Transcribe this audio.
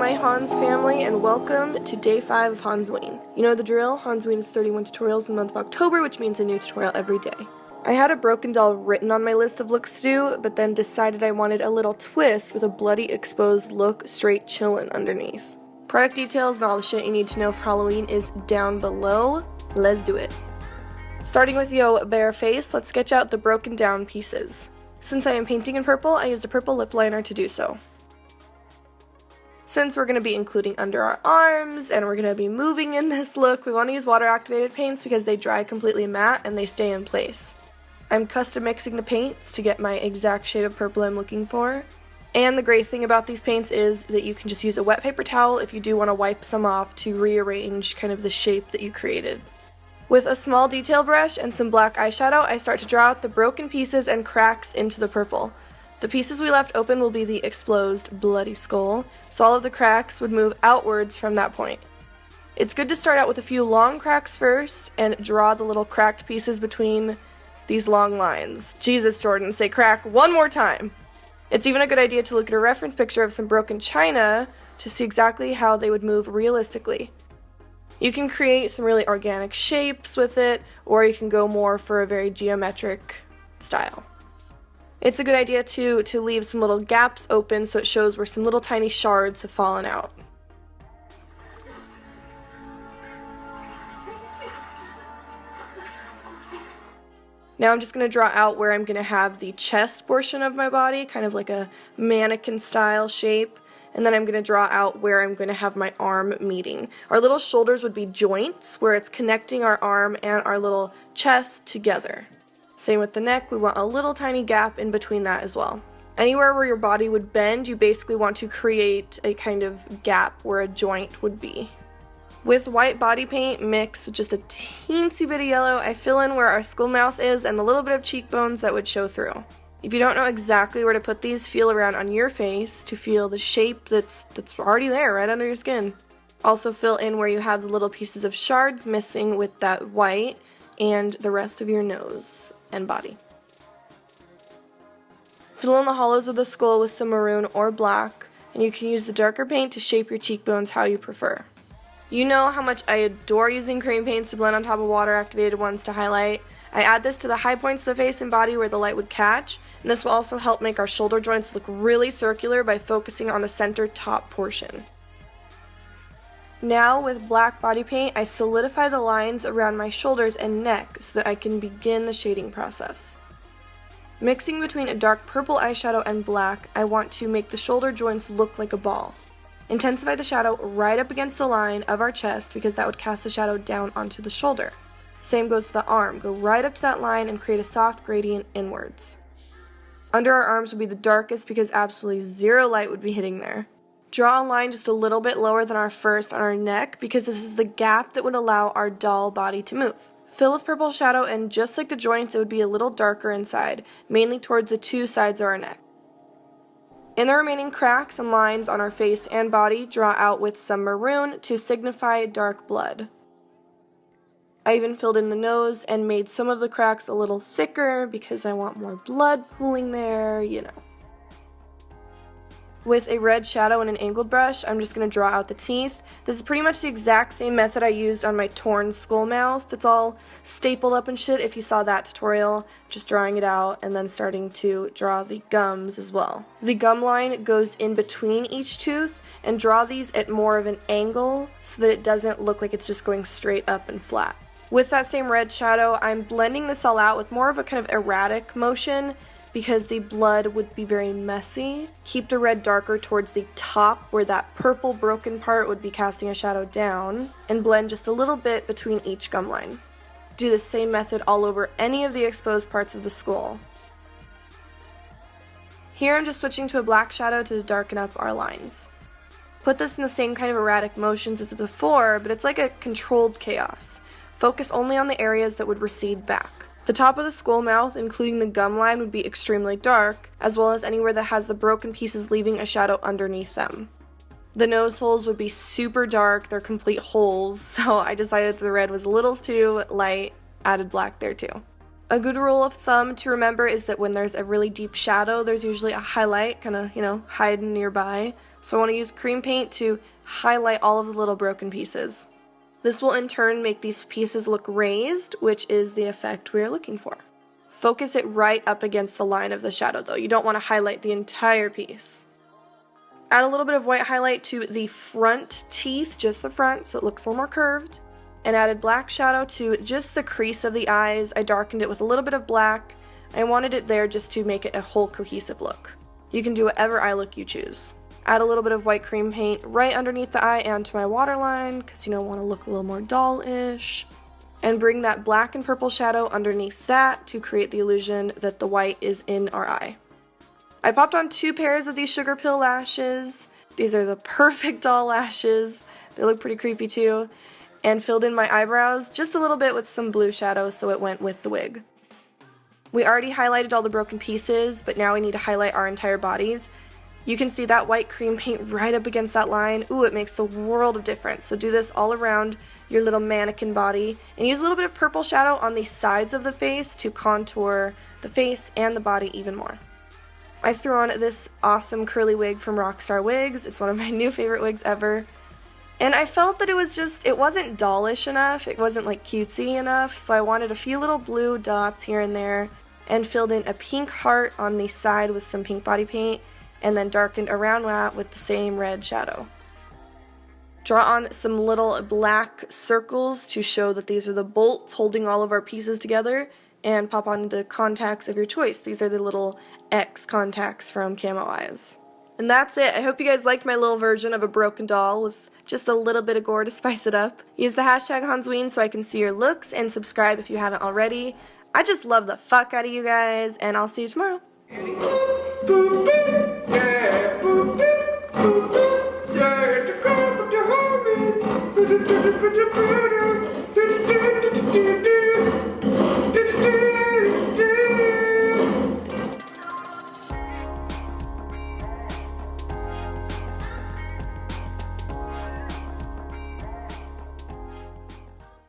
my Hans family, and welcome to day 5 of Hansween. You know the drill, Hansween is 31 tutorials in the month of October, which means a new tutorial every day. I had a broken doll written on my list of looks to do, but then decided I wanted a little twist with a bloody exposed look straight chillin' underneath. Product details and all the shit you need to know for Halloween is down below. Let's do it. Starting with Yo Bare Face, let's sketch out the broken down pieces. Since I am painting in purple, I used a purple lip liner to do so. Since we're going to be including under our arms and we're going to be moving in this look, we want to use water activated paints because they dry completely matte and they stay in place. I'm custom mixing the paints to get my exact shade of purple I'm looking for. And the great thing about these paints is that you can just use a wet paper towel if you do want to wipe some off to rearrange kind of the shape that you created. With a small detail brush and some black eyeshadow, I start to draw out the broken pieces and cracks into the purple. The pieces we left open will be the exposed bloody skull, so all of the cracks would move outwards from that point. It's good to start out with a few long cracks first and draw the little cracked pieces between these long lines. Jesus, Jordan, say crack one more time! It's even a good idea to look at a reference picture of some broken china to see exactly how they would move realistically. You can create some really organic shapes with it, or you can go more for a very geometric style. It's a good idea to leave some little gaps open so it shows where some little tiny shards have fallen out. Now I'm just going to draw out where I'm going to have the chest portion of my body, kind of like a mannequin style shape, and then I'm going to draw out where I'm going to have my arm meeting. Our little shoulders would be joints where it's connecting our arm and our little chest together. Same with the neck, we want a little tiny gap in between that as well. Anywhere where your body would bend, you basically want to create a kind of gap where a joint would be. With white body paint mixed with just a teensy bit of yellow, I fill in where our skull mouth is and the little bit of cheekbones that would show through. If you don't know exactly where to put these, feel around on your face to feel the shape that's already there right under your skin. Also fill in where you have the little pieces of shards missing with that white and the rest of your nose and body. Fill in the hollows of the skull with some maroon or black, and you can use the darker paint to shape your cheekbones how you prefer. You know how much I adore using cream paints to blend on top of water activated ones to highlight. I add this to the high points of the face and body where the light would catch, and this will also help make our shoulder joints look really circular by focusing on the center top portion. Now with black body paint, I solidify the lines around my shoulders and neck so that I can begin the shading process. Mixing between a dark purple eyeshadow and black, I want to make the shoulder joints look like a ball. Intensify the shadow right up against the line of our chest because that would cast the shadow down onto the shoulder. Same goes to the arm. Go right up to that line and create a soft gradient inwards. Under our arms would be the darkest because absolutely zero light would be hitting there. Draw a line just a little bit lower than our first on our neck because this is the gap that would allow our doll body to move. Fill with purple shadow, and just like the joints, it would be a little darker inside, mainly towards the two sides of our neck. In the remaining cracks and lines on our face and body, draw out with some maroon to signify dark blood. I even filled in the nose and made some of the cracks a little thicker because I want more blood pooling there, you know. With a red shadow and an angled brush, I'm just going to draw out the teeth. This is pretty much the exact same method I used on my torn skull mouth that's all stapled up and shit if you saw that tutorial. Just drawing it out and then starting to draw the gums as well. The gum line goes in between each tooth, and draw these at more of an angle so that it doesn't look like it's just going straight up and flat. With that same red shadow, I'm blending this all out with more of a kind of erratic motion because the blood would be very messy. Keep the red darker towards the top where that purple broken part would be casting a shadow down, and blend just a little bit between each gum line. Do the same method all over any of the exposed parts of the skull. Here I'm just switching to a black shadow to darken up our lines. Put this in the same kind of erratic motions as before, but it's like a controlled chaos. Focus only on the areas that would recede back. The top of the skull mouth, including the gum line, would be extremely dark, as well as anywhere that has the broken pieces leaving a shadow underneath them. The nose holes would be super dark, they're complete holes, so I decided that the red was a little too light, added black there too. A good rule of thumb to remember is that when there's a really deep shadow, there's usually a highlight kind of, hiding nearby. So I want to use cream paint to highlight all of the little broken pieces. This will in turn make these pieces look raised, which is the effect we are looking for. Focus it right up against the line of the shadow though. You don't want to highlight the entire piece. Add a little bit of white highlight to the front teeth, just the front, so it looks a little more curved. And added black shadow to just the crease of the eyes. I darkened it with a little bit of black. I wanted it there just to make it a whole cohesive look. You can do whatever eye look you choose. Add a little bit of white cream paint right underneath the eye and to my waterline, because you want to look a little more doll-ish. And bring that black and purple shadow underneath that to create the illusion that the white is in our eye. I popped on 2 pairs of these sugar pill lashes. These are the perfect doll lashes. They look pretty creepy too. And filled in my eyebrows just a little bit with some blue shadow so it went with the wig. We already highlighted all the broken pieces, but now we need to highlight our entire bodies. You can see that white cream paint right up against that line. Ooh, it makes the world of difference. So do this all around your little mannequin body, and use a little bit of purple shadow on the sides of the face to contour the face and the body even more. I threw on this awesome curly wig from Rockstar Wigs. It's one of my new favorite wigs ever. And I felt that it wasn't dollish enough, it wasn't like cutesy enough, so I wanted a few little blue dots here and there, and filled in a pink heart on the side with some pink body paint, and then darkened around that with the same red shadow. Draw on some little black circles to show that these are the bolts holding all of our pieces together, and pop on the contacts of your choice. These are the little X contacts from Camo Eyes. And that's it. I hope you guys liked my little version of a broken doll with just a little bit of gore to spice it up. Use the hashtag Hansween so I can see your looks, and subscribe if you haven't already. I just love the fuck out of you guys, and I'll see you tomorrow. Yeah,